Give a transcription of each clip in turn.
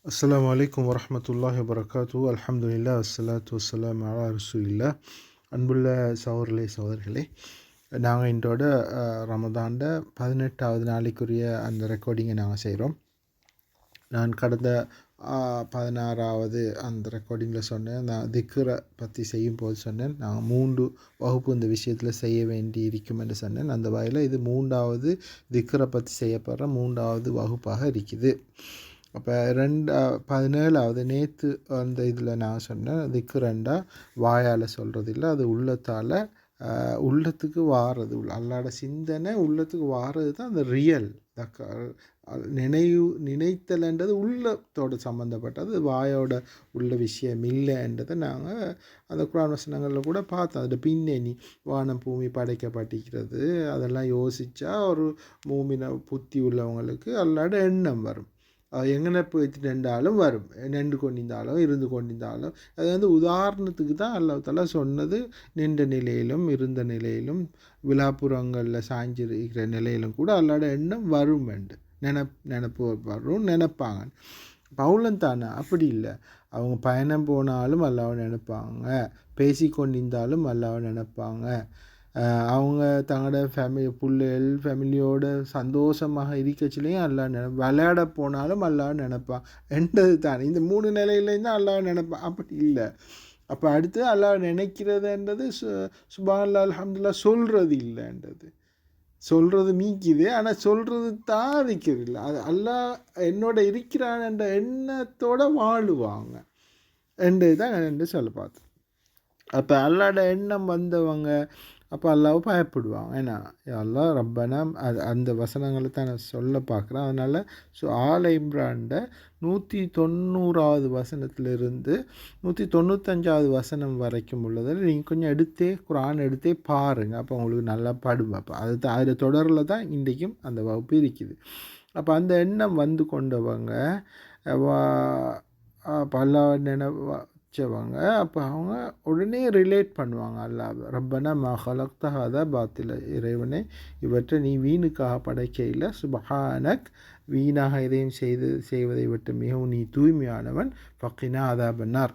அஸ்ஸலாமு அலைக்கும் வரஹ்மத்துல்லாஹி வபரகாத்துஹு. அல்ஹம்துலில்லாஹ் வஸ்ஸலாத்து வஸ்ஸலாமு அலா ரசூலில்லாஹ். அன்புள்ள சகோதரர்களே, நாங்கள் இன்றோட ரமதான்ட 18வது நாளைக்குரிய அந்த ரெக்கார்டிங்கை நாங்கள் செய்கிறோம். நான் கடந்த 16வது அந்த ரெக்கார்டிங்கில் சொன்னேன், நான் திக்ரை பற்றி செய்யும் போது சொன்னேன், நாங்கள் 3 வகுப்பு இந்த விஷயத்தில் செய்ய வேண்டி இருக்கும் என்று சொன்னேன். அந்த வகையில் இது 3வது திக்ரை பற்றி செய்யப்படுற 3வது வகுப்பாக இருக்குது. அப்போ 17வது நேற்று அந்த இதில் நான் சொன்னேன், திக்ரண்டா வாயால் சொல்கிறது இல்லை, அது உள்ளத்தால் உள்ளத்துக்கு வாரது, அல்லாட சிந்தனை உள்ளத்துக்கு வாரது தான் அந்த ரியல் நினைத்தல்ன்றது உள்ளத்தோடு சம்மந்தப்பட்டது, வாயோட உள்ள விஷயம் இல்லைன்றதை நாங்கள் அந்த குர்ஆன் வசனங்களில் கூட பார்த்தோம். அதில் பின்னணி வானம் பூமி படைக்கப்பட்டிருக்கிறது அதெல்லாம் யோசித்தா ஒரு மூமின புத்தி உள்ளவங்களுக்கு அல்லாட எண்ணம் வரும். எங்கன போயிட்டு நின்றாலும் வரும், நின்று கொண்டிருந்தாலும் இருந்து கொண்டிருந்தாலும். அது உதாரணத்துக்கு தான் அல்லாஹ் தஆலா சொன்னது. நின்ற நிலையிலும் இருந்த நிலையிலும் விழாப்புறங்களில் சாய்ஞ்சிருக்கிற நிலையிலும் கூட அல்லாட எண்ணம் வரும் என்று நினப்பு வரும், நினைப்பாங்க. பவுலன் தானே அப்படி இல்லை, அவங்க பயணம் போனாலும் அல்லாஹ்வை நினைப்பாங்க, பேசி கொண்டிருந்தாலும் அல்லாஹ்வை நினைப்பாங்க, அவங்க தங்களோட பிள்ளைகள் ஃபேமிலியோடு சந்தோஷமாக இருக்கச்சிலையும் அல்லாஹ் விளையாட போனாலும் அல்லாஹ் நினைப்பான் என்றது தானே. இந்த 3 நிலையிலேயும் தான் அல்லாஹ் நினைப்பான், அப்படி இல்லை. அப்போ அடுத்து அல்லாஹ் நினைக்கிறதுன்றது சுப்ஹானல்லாஹ் அல்ஹம்துலில்லாஹ் சொல்கிறது இல்லைன்றது, சொல்கிறது மீக்குது, ஆனால் சொல்கிறது தான் இருக்கிறது இல்லை. அது அல்லாஹ் என்னோட இருக்கிறான் என்ற எண்ணத்தோடு வாழுவாங்க என்றது தான் என்று சொல்ல பார்த்தேன். அப்போ அல்லாட எண்ணம் வந்தவங்க அப்போ அல்லாஹ்வை பயப்படுவாங்க. ஏன்னா அல்லாஹ் ரப்பனா அந்த வசனங்களை தான் நான் சொல்ல பார்க்குறேன். அதனால் ஆல இம்ரான்ட 190வது வசனத்திலிருந்து 195வது வசனம் வரைக்கும் உள்ளதில் நீங்கள் கொஞ்சம் குர்ஆன் எடுத்தே பாருங்கள். அப்போ உங்களுக்கு நல்லா படும். அப்போ அதில் தொடரில் தான் இன்றைக்கும் அந்த வகுப்பு இருக்குது. அப்போ அந்த எண்ணம் வந்து கொண்டவங்க அல்லாஹ் வச்சவங்க அப்போ அவங்க உடனே ரிலேட் பண்ணுவாங்க அல்லாஹ், ரப்பனா மா ஹலக்த ஹதா பாத்தில, இறைவனே இவற்றை நீ வீணுக்காக படைக்கையில், சுப்ஹானக் வீணாக இதையும் செய்வதை விட்டு மிகவும் நீ தூய்மையானவன், ஃபக்கினா அதாபன்னார்.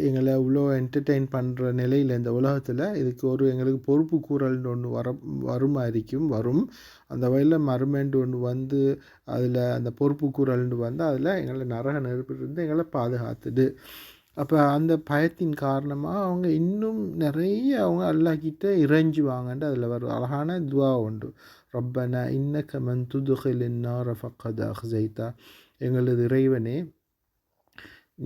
எங்களை இவ்வளோ என்டர்டெயின் பண்ணுற நிலையில் இந்த உலகத்தில் இதுக்கு எங்களுக்கு பொறுப்பு கூறல்னு ஒன்று வருமா வரும். அந்த வகையில் மறுமேண்டு ஒன்று வந்து அதில் அந்த பொறுப்பு கூறல்னு வந்து அதில் எங்களை நரக நெருப்பிலிருந்து எங்களை பாதுகாத்துடு. அப்போ அந்த பயத்தின் காரணமாக அவங்க இன்னும் நிறைய அவங்க அல்லாஹ்கிட்ட இறைஞ்சுவாங்கன்ட்டு அதில் ஒரு அழகான துவா உண்டு. ரப்பனா இன்னக மன் துதுகிலின் நார ஃபக்கத் அஹ்ஸைதா, எங்களது இறைவனே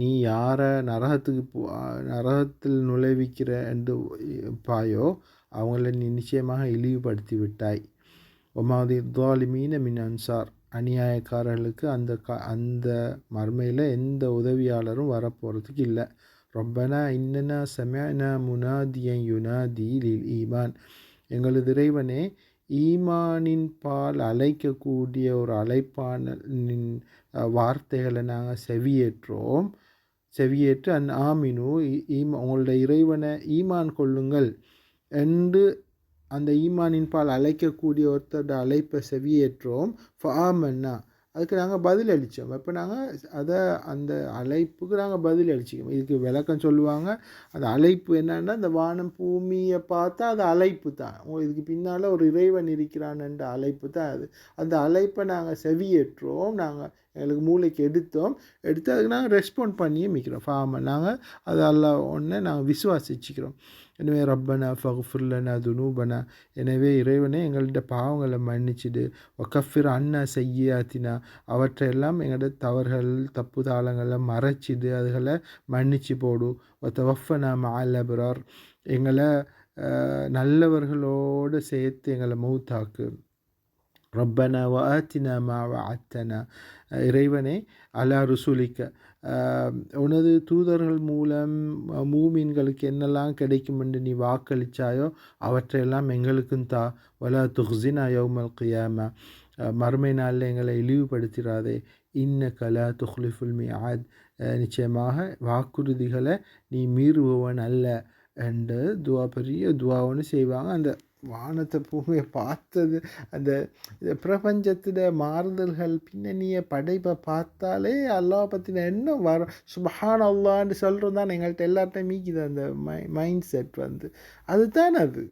நீ யாரை நரகத்தில் நுழைவிக்கிற என்று பாயோ அவங்கள நீ நிச்சயமாக இழிவுபடுத்தி விட்டாய். ஒமாதி தாலிமீன மின் அன்சார், அநியாயக்காரர்களுக்கு அந்த மர்மையில் எந்த உதவியாளரும் வரப்போகிறதுக்கு இல்லை. ரொப்பனா இன்னனா சமஅனா முனாதியன் யுனாதி லில் ஈமான், எங்களது இறைவனே ஈமானின் பால் அழைக்கக்கூடிய ஒரு அழைப்பானின் வார்த்தைகளை நாங்கள் செவியேற்று ஆமினு உங்களுடைய இறைவனை ஈமான் கொள்ளுங்கள் என்று அந்த ஈமானின் பால் அழைக்கக்கூடிய ஒருத்தரோட அழைப்பை செவியேற்றோம். ஃபாமன்னா, அதுக்கு நாங்கள் பதில் அளித்தோம். இப்போ நாங்கள் அந்த அழைப்புக்கு நாங்கள் பதில் அளிச்சிக்கோம். இதுக்கு விளக்கம் சொல்லுவாங்க. அந்த அழைப்பு என்னன்னா, அந்த வானம் பூமியை பார்த்தா அது அழைப்பு தான். இதுக்கு பின்னால் ஒரு இறைவன் இருக்கிறான்ன்ற அழைப்பு தான் அது. அந்த அழைப்பை நாங்கள் செவியேற்றோம், நாங்கள் எங்களுக்கு மூளைக்கு எடுத்து அதுக்கு நாங்கள் ரெஸ்பாண்ட் பண்ணியே மிக்கிறோம். ஃபாமன் நாங்கள் அது அல்லாஹ் ஒன்று நாங்கள் விசுவாசிச்சுக்கிறோம். எனவே ரப்பனா ஃபக்ஃபிர் லனா துனூபனா, எனவே இறைவனே எங்கள்கிட்ட பாவங்களை மன்னிச்சிடு, வகஃபிர் அன்னா செய்யாத்தினா, அவற்றையெல்லாம் எங்களோட தவறுகள் தப்பு தாளங்களை மறைச்சிடு, அதுகளை மன்னிச்சு போடு. வத்தவஃபனா மஅல் அப்ரார், எங்களை நல்லவர்களோடு சேர்த்து எங்களை மௌத்தாக்கு. ரப்பனா வஆத்தினா மா வஅத்தனா, இறைவனே அலா ருசுலிக்க, உனது தூதர்கள் மூலம் மூமின்களுக்கு என்னெல்லாம் கிடைக்கும் என்று நீ வாக்களித்தாயோ அவற்றையெல்லாம் எங்களுக்கும் தா. வலா துஹ்ஸினா யௌமல் கியாமா, மறுமை நாளில் எங்களை இழிவுபடுத்திடாதே. இன்னக லா துக்லிஃபுல் மிஆத், நிச்சயமாக வாக்குறுதிகளை நீ மீறுபவன் அல்ல என்று பெரிய துவா ஒன்று செய்வாங்க. அந்த வானத்தை பூமியை பார்த்தது, அந்த பிரபஞ்சத்தில் மாறுதல்கள் பின்னணிய படைப்பை பார்த்தாலே அல்லாஹ் பற்றின எண்ணம் வரும். சுப்ஹான் அல்லான்னு சொல்கிறது தான் எங்கள்கிட்ட எல்லார்ட்டையும் மீக்குது அந்த மைண்ட் செட் வந்து. அதுதான் அது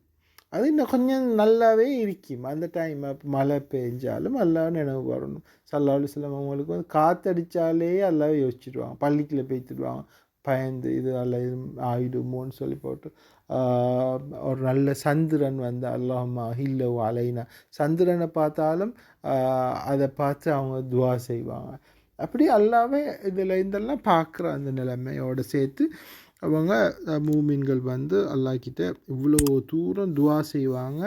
இன்னும் கொஞ்சம் நல்லாவே இருக்கும். அந்த டைம் மழை பெஞ்சாலும் அல்லாஹ் நினைவு வரணும். ஸல்லல்லாஹு அலைஹி வஸல்லம் அவங்களுக்கு வந்து காற்றடித்தாலே அல்லாஹ் யோசிச்சுடுவாங்க, பள்ளிக்குள்ளே போய்த்துடுவாங்க பயந்து, இது அல்ல இது ஆயிடுமோன்னு சொல்லி போட்டு. ஒரு நல்ல சந்திரன் வந்து அல்லாஹும்ம அஹில்லஹு அலைனா, சந்திரனை பார்த்தாலும் அதை பார்த்து அவங்க துவா செய்வாங்க. அப்படி அல்லாவே இதில் இதெல்லாம் பார்க்குற அந்த நிலைமையோடு சேர்த்து அவங்க மூமின்கள் வந்து அல்லாஹ்கிட்ட இவ்வளோ தூரம் துவா செய்வாங்க.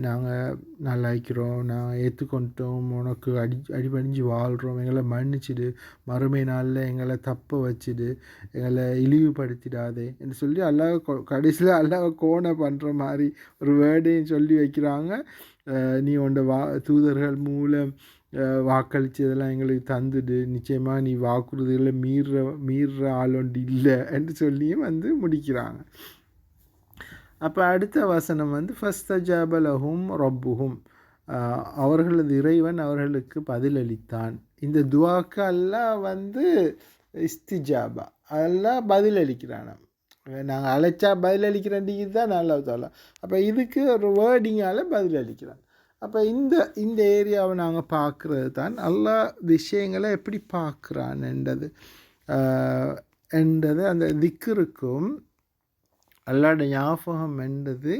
நாங்கள் நல்லா இருக்கிறோம், நாங்கள் ஏற்றுக்கொண்டோம், உனக்கு அடிபணிஞ்சு வாழ்கிறோம், எங்களை மன்னிச்சிடு, மறுமை நாளில் எங்களை தப்ப வச்சுடு, எங்களை இழிவுபடுத்திடாதே என்று சொல்லி அல்லாஹ் கடைசியில் அல்லாஹ் கோணை பண்ணுற மாதிரி ஒரு வேர்டையும் சொல்லி வைக்கிறாங்க. நீ உன்னோட தூதர்கள் மூலம் வாக்களித்து இதெல்லாம் எங்களுக்கு தந்துடு, நிச்சயமாக நீ வாக்குறுதிகளை மீறுற ஆளொண்டு இல்லை என்று சொல்லியும் வந்து முடிக்கிறாங்க. அப்போ அடுத்த வசனம் வந்து ஃபஸ்தஜாப லஹும் ரப்புஹும், அவர்களது இறைவன் அவர்களுக்கு பதிலளித்தான். இந்த துவாக்கு அல்லாஹ் வந்து இஸ்திஜாபா, அதெல்லாம் பதிலளிக்கிறான். நாங்கள் அழைச்சா பதிலளிக்கிறேன்டிக்கு தான் நல்லா சொல்லலாம். அப்போ இதுக்கு ஒரு வேர்டிங்கால் பதிலளிக்கிறான். அப்போ இந்த ஏரியாவை நாங்கள் பார்க்குறது தான் அல்லாஹ் விஷயங்களை எப்படி பார்க்குறான் என்றது அந்த திக்ருக்கும் அல்லாட ஞாபகம் என்றது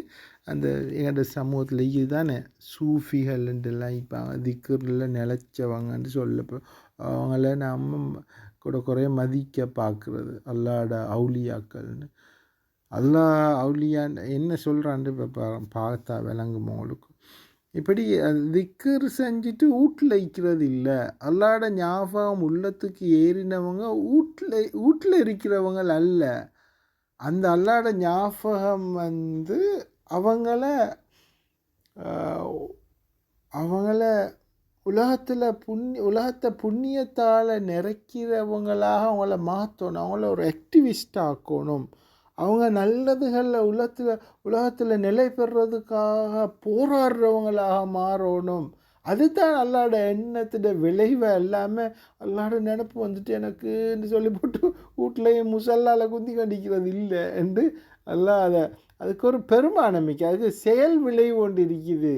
அந்த எங்களோட சமூகத்தில் இதுதானே சூஃபிகள் என்றெல்லாம் இருப்பாங்க, திக்ரில் நிலச்சவங்கன்னு சொல்லப்போ அவங்கள நம்ம கூட குறைய மதிக்க பார்க்குறது அல்லாட அவுலியாக்கள்னு. அல்லாஹ் அவுலியான்னு என்ன சொல்கிறான்னு இப்போ பார்த்தா விளங்குமா உங்களுக்கு. இப்படி திக்ர் செஞ்சுட்டு வீட்டில் இருக்கிறது இல்லை. அல்லாட ஞாபகம் உள்ளத்துக்கு ஏறினவங்க வீட்டில் இருக்கிறவங்க அல்ல. அந்த அல்லாட ஞாபகம் வந்து அவங்கள உலகத்தை புண்ணியத்தால் நிறைக்கிறவங்களாக அவங்கள மாற்றணும், அவங்கள ஒரு ஆக்டிவிஸ்ட் ஆக்கணும், அவங்க நல்லதுகளில் உலகத்தில் நிலை பெறுறதுக்காக போராடுறவங்களாக மாறணும். அதுதான் அல்லாட எண்ணத்தோட விளைவை. எல்லாமே அல்லாட நினப்பு வந்துட்டு எனக்குன்னு சொல்லி போட்டு வீட்லையும் முசல்லால் குந்தி கண்டிக்கிறது இல்லை என்று அல்லாஹ் அதுக்கு ஒரு பெருமானமிக்கை, அதுக்கு செயல் விளைவு ஒன்று இருக்குது,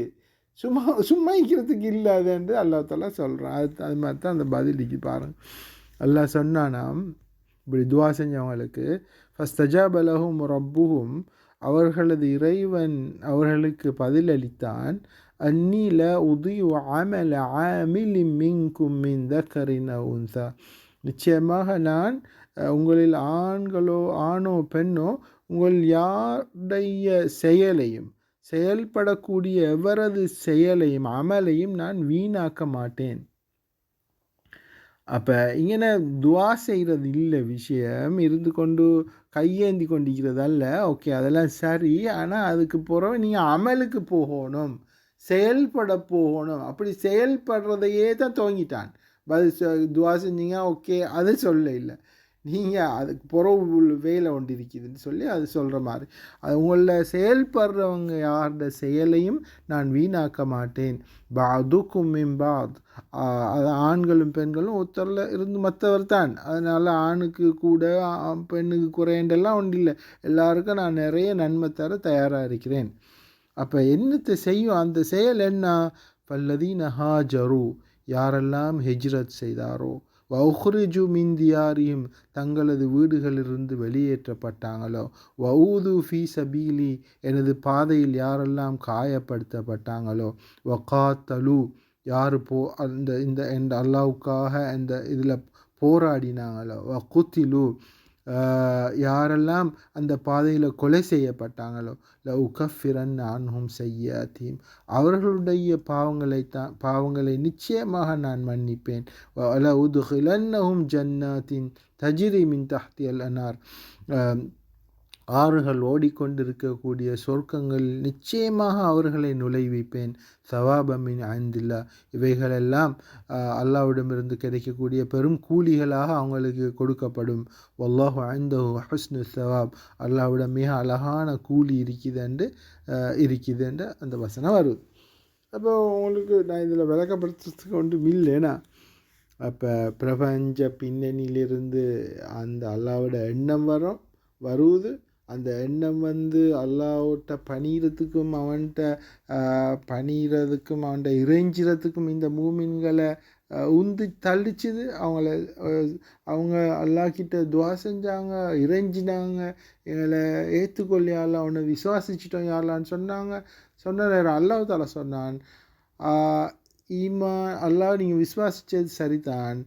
சும்மா இருக்கிறதுக்கு இல்லாது என்று அல்லாஹ் தாலா சொல்கிறான். அது மாதிரி தான் அந்த பதிலுக்கு பாருங்கள். அல்லாஹ் சொன்னானாம் இப்படி துவா செஞ்சவங்களுக்கு ஃபஸ்தஜாப லஹும் ரப்புஹும், அவர்களது இறைவன் அவர்களுக்கு பதிலளித்தான். அந்நில உதியு அமல ஆமிலி மின்கும் மின் தக்கரின் உன்சா, நிச்சயமாக நான் உங்களில் ஆணோ பெண்ணோ உங்கள் யாருடைய செயலையும் செயல்படக்கூடிய எவரது செயலையும் அமலையும் நான் வீணாக்க மாட்டேன். அப்போ இங்கே துவா செய்கிறது இல்லை விஷயம், இருந்து கொண்டு கையேந்தி கொண்டிருக்கிறது அல்ல. ஓகே, அதெல்லாம் சரி. ஆனால் அதுக்கு பிறகு நீங்கள் அமலுக்கு போகணும், செயல்பட போகணும். அப்படி செயல்படுறதையே தான் துவங்கிட்டான். துவா செஞ்சீங்க ஓகே, அது சொல்ல இல்லை, நீங்கள் அதுக்கு புறவு வேலை ஒன்று இருக்குதுன்னு சொல்லி அது சொல்கிற மாதிரி. அது உங்களில் செயல்படுறவங்க யாரோட செயலையும் நான் வீணாக்க மாட்டேன். பாதுக்கும் மிம்பாத், அது ஆண்களும் பெண்களும் ஒருத்தரில் இருந்து மற்றவர் தான். அதனால் ஆணுக்கு கூட பெண்ணுக்கு குறையண்டெல்லாம் ஒன்றும் இல்லை, எல்லாருக்கும் நான் நிறைய நன்மை தர தயாராக இருக்கிறேன். அப்போ என்னத்தை செய்யும் அந்த செயல் என்ன? ஃபல்லதீன ஹாஜரு, யாரெல்லாம் ஹிஜ்ரத் செய்தாரோ, வஹ்ரிஜு மின் தியாரியும், தங்களது வீடுகளிலிருந்து வெளியேற்றப்பட்டாங்களோ, வஊது ஃபீ சபீலி, எனது பாதையில் யாரெல்லாம் காயப்படுத்தப்பட்டாங்களோ, வகாத்தலு, யார் இந்த அல்லாவுக்காக இந்த இதில் போராடினாங்களோ, வகுத்திலு, யாரெல்லாம் அந்த பாதையில் கொலை செய்யப்பட்டாங்களோ, உகஃபிரன் அன்ஹும் செய்யாத்தீம், அவர்களுடைய பாவங்களை நிச்சயமாக நான் மன்னிப்பேன். உதுகிலன்னஹும் ஜன்னாத்தின் தஜ்ரி மின் தஹ்தியல் அனார், ஆறுகள் ஓடிக்கொண்டிருக்கக்கூடிய சொர்க்கங்கள் நிச்சயமாக அவர்களை நுழைவிப்பேன். சவாபமின் ஐந்தில்லா, இவைகளெல்லாம் அல்லாஹ்விடமிருந்து கிடைக்கக்கூடிய பெரும் கூலிகளாக அவங்களுக்கு கொடுக்கப்படும். வல்லாஹு ஐந்தஹு ஹுஸ்னு சவாப், அல்லாஹ்விடம் மிக அழகான கூலி இருக்குதுன்னு அந்த வசனம் வருது. அப்போ உங்களுக்கு நான் இதில் விளக்கப்படுத்துறதுக்கு ஒன்றும் இல்லைன்னா, அப்போ பிரபஞ்ச பின்னணியிலிருந்து அந்த அல்லாஹ்வோட எண்ணம் வருவது, அந்த எண்ணம் அல்லாஹ்விட்ட பணிகிறதுக்கும் அவன்கிட்ட பணிகிறதுக்கும் அவன்கிட்ட இறைஞ்சிறதுக்கும் இந்த மூமின்களை உந்தி தள்ளிச்சுது. அவங்க அல்லாஹ்கிட்ட துவா செஞ்சாங்க, இறைஞ்சினாங்க, எங்களை ஏற்றுக்கொள்ளியால அவனை விசுவாசிச்சிட்டோம் யாருலான்னு சொன்ன நேரம் அல்லாஹ் தாலா சொன்னான், ஈமான் அல்லாஹ் நீங்கள் விசுவாசித்தது சரிதான்,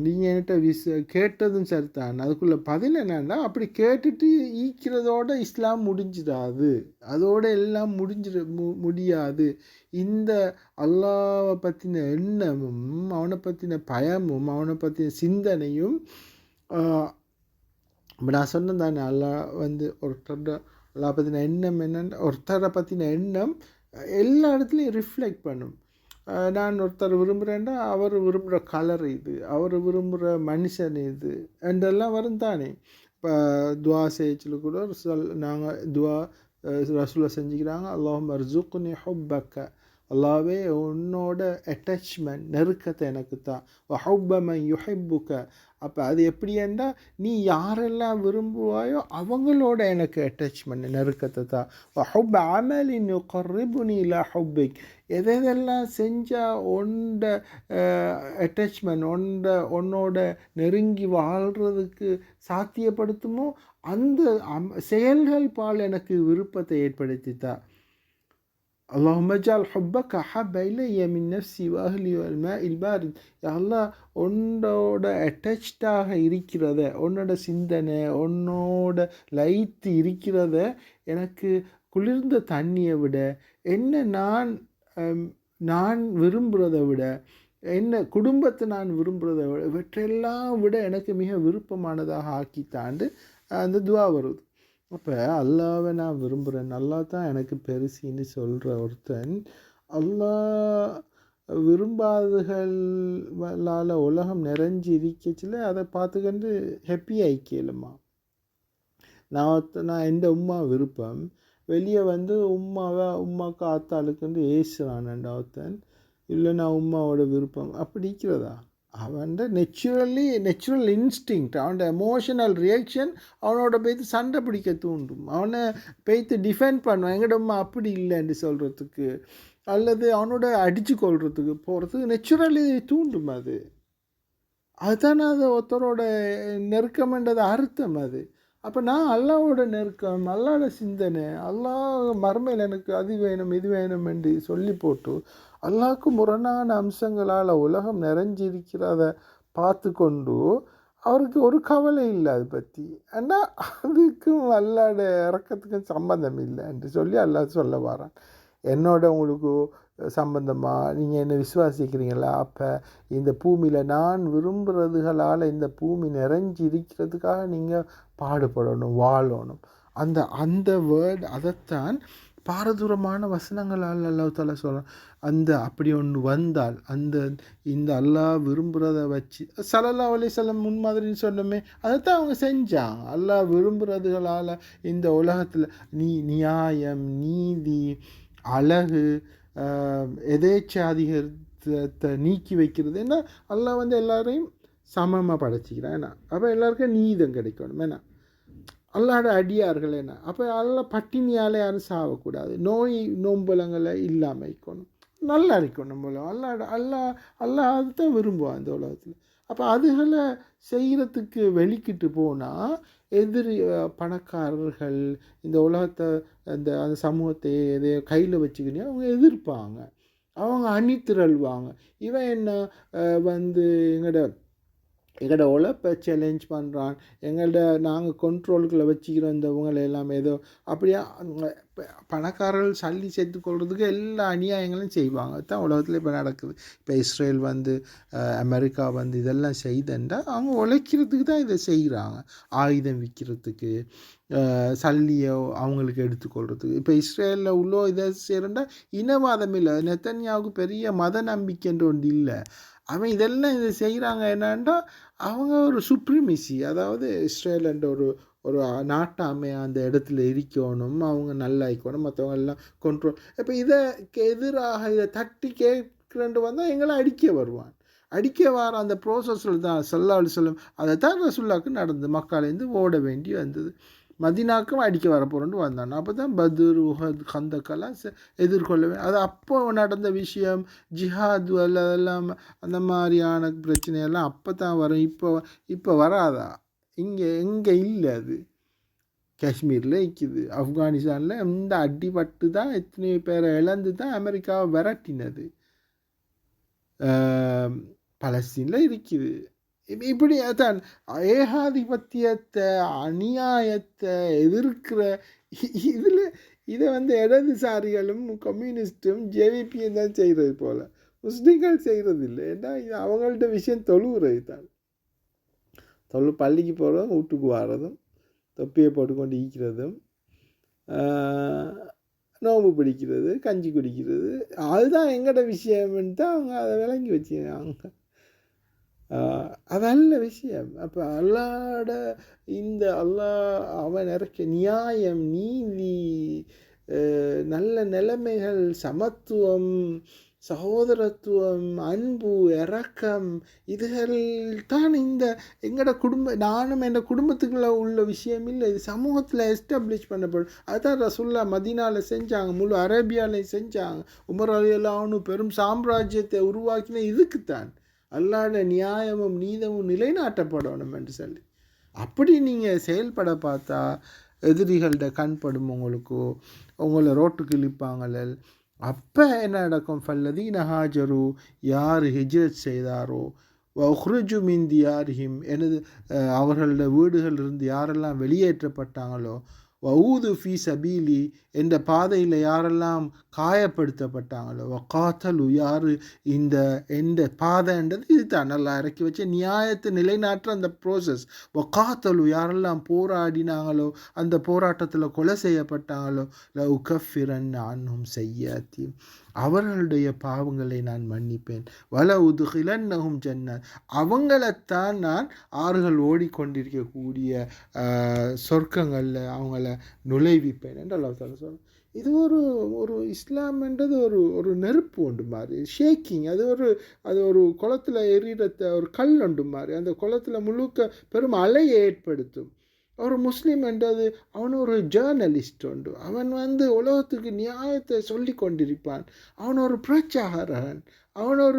நீங்கள் என்கிட்ட கேட்டதும் சரிதான். அதுக்குள்ளே பதில் என்னன்னா, அப்படி கேட்டுட்டு ஈக்கிறதோட இஸ்லாம் முடிஞ்சிடாது, அதோட எல்லாம் முடியாது. இந்த அல்லாஹ்வை பற்றின எண்ணமும் அவனை பற்றின பயமும் அவனை பற்றின சிந்தனையும் நான் சொன்னேன் தானே, அல்லாஹ் அல்லாஹ் பற்றின எண்ணம் என்னென்ன, ஒருத்தரை பற்றின எண்ணம் எல்லா இடத்துலையும் ரிஃப்ளெக்ட் பண்ணும். நான் ஒருத்தர் விரும்புகிறேன்னா அவர் விரும்புகிற கலர் இது, அவர் விரும்புகிற மனுஷன் இது என்றெல்லாம் வரும் தானே. இப்போ துவா செய்யச்சில் கூட நாங்கள் துவா ரசூலை செஞ்சுக்கிறாங்க, அல்லாஹும்ம அர்ஸுக்னி ஹுப்பக்க, அல்லாஹ்வே உன்னோட அட்டாச்மெண்ட் நெருக்கத்தை எனக்கு தான். ஹுப்ப மன் யுஹிப்புக்க, அப்போ அது எப்படின்னா நீ யாரெல்லாம் விரும்புவாயோ அவங்களோட எனக்கு அட்டாச்மெண்ட் நெருக்கத்தை தான். ஹுப்ப அமலின் யுகர்ரிபுனி இலா ஹுப்பிக், எதெல்லாம் செஞ்சால் உண்ட அட்டாச்மெண்ட் உன்னோட நெருங்கி வாழ்கிறதுக்கு சாத்தியப்படுத்துமோ அந்த செயல்கள் பால் எனக்கு விருப்பத்தை ஏற்படுத்தித்தா. அல்லாஹும்ம ஜஅல் ஹுப்பக அஹப்ப இலைய மின் நஃப்ஸி வ அஹ்லி வல் மாஇல் பாரித், யா அல்லாஹ் உன்னோட அட்டாச்சாக இருக்கிறத, உன்னோட சிந்தனை உன்னோட லைத்து இருக்கிறத எனக்கு குளிர்ந்த தண்ணியை விட, என்ன நான் விரும்புகிறத விட, என்ன குடும்பத்தை நான் விரும்புகிறத விட, இவற்றையெல்லாம் விட எனக்கு மிக விருப்பமானதாக ஆக்கித்தாண்டு அந்த துவா வருது. அப்போ அல்லாவை நான் விரும்புகிறேன், அல்லாஹ் தான் எனக்கு பெருசின்னு சொல்கிற ஒருத்தன் அல்லாஹ் விரும்பாததுகளால் உலகம் நிறைஞ்சி இருக்கச்சில் அதை பார்த்துக்கண்டு ஹாப்பி ஆயிக்கலுமா. நான் எந்த உம்மா விருப்பம் வெளியே உம்மாவுக்கு ஆத்தாளுக்குண்டு ஏசுறான் ஒருத்தன், இல்லை நான் உம்மாவோட விருப்பம் அப்படி இருக்கிறதா? அவன் நேச்சுரல் இன்ஸ்டிங்க்ட், அவனோட எமோஷனல் ரியாக்ஷன் அவனோட போய்த்து சண்டை பிடிக்க தூண்டும், அவனை போய்த்து டிஃபெண்ட் பண்ணுவான், எங்கட அம்மா அப்படி இல்லைன்னு சொல்கிறதுக்கு, அல்லது அவனோட அடித்து கொள்றதுக்கு போகிறதுக்கு நேச்சுரலி தூண்டும். அதுதானே அது ஒருத்தரோட நெருக்கம்ன்றது அர்த்தம். அப்போ நான் அல்லாவோட நெருக்கம், அல்லாவோட சிந்தனை, அல்லாஹ் மறுமையில் எனக்கு அது வேணும் இது வேணும் என்று சொல்லி போட்டு அல்லாஹ்க்கு முரணான அம்சங்களால் உலகம் நிறைஞ்சிருக்கிறத பார்த்து கொண்டு அவருக்கு ஒரு கவலை இல்லை அதை பற்றி. ஆனால் அதுக்கும் அல்லாட இறக்கத்துக்கும் சம்பந்தம் இல்லை என்று சொல்லி அல்லாஹ் சொல்ல வரான். என்னோட உங்களுக்கு சம்பந்தமாக நீங்கள் என்ன விசுவாசிக்கிறீங்களா? அப்போ இந்த பூமியில் நான் விரும்புகிறதுகளால் இந்த பூமி நிறைஞ்சி இருக்கிறதுக்காக நீங்கள் பாடுபடணும், வாழணும். அந்த வேர்ட் அதைத்தான் பாரதூரமான வசனங்களால் அல்லாஹ் தாலா சொல்கிறான். அப்படி ஒன்று வந்தால் இந்த அல்லாஹ் விரும்புகிறத வச்சு ஸல்லல்லாஹு அலைஹி வஸல்லம் முன்மாதிரின்னு சொன்னோமே, அதைத்தான் அவங்க செஞ்சாங்க. அல்லாஹ் விரும்புகிறதுகளால் இந்த உலகத்தில் நியாயம், நீதி, அழகு, எதேச்சாதிகாரத்தை நீக்கி வைக்கிறது. ஏன்னா அல்லாஹ் எல்லாரையும் சமமாக படைச்சிக்கிறான். ஏன்னா அப்போ எல்லாருக்கும் நீதம் கிடைக்கணும். ஏன்னா அல்லாட அடியார்கள் என்ன, அப்போ அல்லாஹ் பட்டினியால் யாரும் சாகக்கூடாது, நோய் நோம்பலங்களை இல்லாமல் இருக்கணும், நல்லா இருக்கணும் மூலம் அல்லாஹ் அதுதான் விரும்புவான் இந்த உலகத்தில். அப்போ அதுகளை செய்கிறதுக்கு வெளிக்கிட்டு போனால் எதிரி பணக்காரர்கள் இந்த உலகத்தை அந்த சமூகத்தை எதையோ கையில் வச்சுக்கினே அவங்க எதிர்ப்பாங்க, அவங்க அணிதிரள்வாங்க. இவன் என்ன எங்களோட எங்களோட உழைப்பை சேலஞ்ச் பண்ணுறான், எங்கள்ட நாங்கள் கண்ட்ரோலுக்குள்ளே வச்சுக்கிறோம் இந்தவங்களை எல்லாம் ஏதோ அப்படியா பணக்காரர்கள் சல்லி சேர்த்து கொள்றதுக்கு எல்லா அநியாயங்களும் செய்வாங்க. அதுதான் உலகத்தில் இப்போ நடக்குது. இப்போ இஸ்ரேல் அமெரிக்கா இதெல்லாம் செய்தண்டா அவங்க உழைக்கிறதுக்கு தான் இதை செய்கிறாங்க. ஆயுதம் விற்கிறதுக்கு, சல்லியோ அவங்களுக்கு எடுத்துக்கொள்றதுக்கு. இப்போ இஸ்ரேலில் உள்ள இதை செய்கிறண்டா இனவாதம் இல்லை. நெத்தன்யாவுக்கு பெரிய மத நம்பிக்கைன்ற ஒன்று இல்லை. அவன் இதெல்லாம் இதை செய்கிறாங்க என்னன்னா அவங்க ஒரு சுப்ரீமிசி, அதாவது இஸ்ரேல் என்ற ஒரு நாட்டாமை அந்த இடத்துல இருக்கணும், அவங்க நல்லா இருக்கணும், மற்றவங்க எல்லாம் கண்ட்ரோல். இப்போ எதிராக இதை தட்டி கேட்குறேன்ட்டு வந்தால் எங்களை அடிக்க வருவான். அடிக்க வர அந்த ப்ரோசஸில் தான் ஸல்லல்லாஹு அலைஹி வஸல்லம் அதை தான் ரசூலுல்லாஹ்க்கு நடந்தது. மக்களேருந்து ஓட வேண்டி வந்தது. மதீனாவுக்கும் அடிக்க வரப்போறேன்னு வந்தான். அப்போ தான் பத்ர், உஹத், கந்தக்கெல்லாம் எதிர்கொள்ள அது அப்போ நடந்த விஷயம். ஜிஹாத் அதெல்லாம் அந்த மாதிரியான பிரச்சனையெல்லாம் அப்போ தான் வரும். இப்போ வராதா? எங்கே இல்லை. அது காஷ்மீரில் இருக்குது, ஆப்கானிஸ்தானில் இந்த அடிபட்டு தான் எத்தனையோ பேரை இழந்து தான் அமெரிக்காவை விரட்டினது. பலஸ்தீனில் இருக்குது. இப்படி அதான் ஏகாதிபத்தியத்தை அநியாயத்தை எதிர்க்கிற இதை இடதுசாரிகளும் கம்யூனிஸ்ட்டும் ஜேவிபியும் தான் செய்கிறது போல், முஸ்லீம்கள் செய்கிறது இல்லை. ஏன்னா இது அவங்கள்ட்ட விஷயம் தொழுவுறது தான். பள்ளிக்கு போகிறதும் வீட்டுக்கு வர்றதும் தொப்பியை போட்டுக்கொண்டு ஈக்கிறதும் நோம்பு பிடிக்கிறது கஞ்சி குடிக்கிறது அதுதான் எங்கட விஷயம்னு தான் அவங்க அதை விளங்கி வச்சுக்கிறாங்க. அதல்ல விஷயம். அப்போ அல்லாட அவன் இறக்க நியாயம், நீதி, நல்ல நிலைமைகள், சமத்துவம், சகோதரத்துவம், அன்பு, இரக்கம், இதுகள் தான் எங்களோட நானும் என் குடும்பத்துக்குள்ள உள்ள விஷயம் இல்லை. இது சமூகத்தில் எஸ்டாப்ளிஷ் பண்ணப்படும். அதுதான் ரசூலுல்லாஹ் மதீனாவில் செஞ்சாங்க, முழு அரேபியாவில் செஞ்சாங்க. உமர் ரலியல்லாஹு பெரும் சாம்ராஜ்யத்தை உருவாக்கின இதுக்குத்தான், அல்லாஹ்வுடைய நியாயமும் நீதமும் நிலைநாட்டப்படணும் என்று சொல்லி. அப்படி நீங்கள் செயல்பட பார்த்தா எதிரிகள்கிட்ட கண்படும், உங்களை ரோட்டுக்கு இழுப்பாங்கள. அப்போ என்ன நடக்கும்? ஃபல்லதீன ஹாஜரு, யார் ஹிஜ்ரத் செய்தாரோ, உஹ்ருஜு மின் தியாரிஹிம், எனது அவர்களோட வீடுகளிலிருந்து யாரெல்லாம் வெளியேற்றப்பட்டாங்களோ, வஊது ஃபி சபீலி, என்ற பாதையில் யாரெல்லாம் காயப்படுத்தப்பட்டாங்களோ, வகாத்தலு, யார் எந்த பாதைன்றது இதுதான் நல்லா இறக்கி வச்ச நியாயத்தை நிலைநாட்டுற அந்த ப்ரோசஸ். வகாத்தலு, யாரெல்லாம் போராடினாங்களோ, அந்த போராட்டத்தில் கொலை செய்யப்பட்டாங்களோ, உகஃபிரன் அன்ஹும் செய்யாத்தி, அவர்களுடைய பாவங்களை நான் மன்னிப்பேன். வல உதுகிலன்னஹும் ஜன்னத், அவங்களைத்தான் நான் ஆறுகள் ஓடிக்கொண்டிருக்கக்கூடிய சொர்க்கங்களில் அவங்கள நுழைவிப்பேன் என்று அல்லாஹ் தஆலா சொல்றார். இது ஒரு இஸ்லாம் என்றது ஒரு நெருப்பு ஒன்று மாதிரி ஷேக்கிங். அது ஒரு குளத்தில் எறிகிற ஒரு கல் ஒன்று மாதிரி அந்த குளத்தில் முழுக்க பெரும் அலையை ஏற்படுத்தும். ஒரு முஸ்லீம் என்றது அவன் ஒரு ஜேர்னலிஸ்ட் உண்டு. அவன் உலகத்துக்கு நியாயத்தை சொல்லி கொண்டிருப்பான். அவன் ஒரு பிரச்சாரகன். அவன்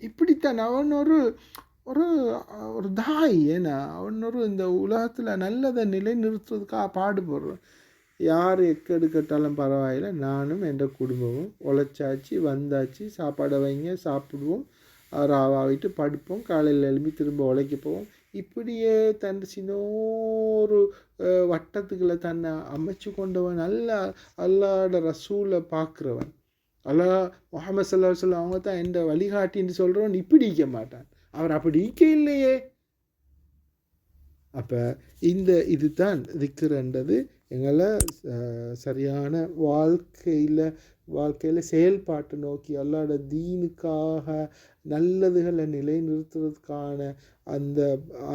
இப்படித்தான் அவன் ஒரு தாய். ஏன்னா அவன் இந்த உலகத்தில் நல்லதை நிலைநிறுத்துறதுக்காக பாடுபடுறான். யார் எக்கெடுக்கட்டாலும் பரவாயில்லை, நானும் என் குடும்பமும் உழைச்சாச்சு வந்தாச்சு, சாப்பாடை வைங்க சாப்பிடுவோம், ராவாவிட்டு படுப்போம், காலையில் எழுப்பி திரும்ப உழைக்க போவோம். இப்படியே தன் சின்னோரு வட்டத்துக்குள்ள தன்னை அமைச்சு கொண்டவன் அல்லாஹ்வோட ரசூலை பார்க்குறவன். அல்லாஹ் முஹம்மது ஸல்லல்லாஹு அலைஹி வஸல்லம் அவங்க தான் எந்த வழிகாட்டின்னு சொல்கிறவன் இப்படி ஈக்க மாட்டான். அவர் அப்படி ஈக்க இல்லையே. அப்போ இதுதான் திக்ருன்றது எங்களை சரியான வாழ்க்கையில் செயல்பாட்டை நோக்கி அல்லாஹ்வோட தீனுக்காக நல்லதுகளை நிலைநிறுத்துறதுக்கான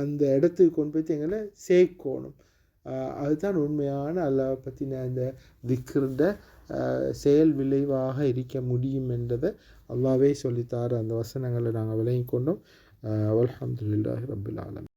அந்த இடத்துக்கு கொண்டு போய் எங்களை சேர்க்கணும். அதுதான் உண்மையான அல்லாஹ் பற்றின அந்த திக்ருண்ட செயல் விளைவாக இருக்க முடியும் என்றதை அல்லாஹ்வே சொல்லித்தார அந்த வசனங்களை நாங்கள் விளங்கி கொண்டோம். அல்ஹம்துலில்லாஹி ரப்பில் ஆலமீன்.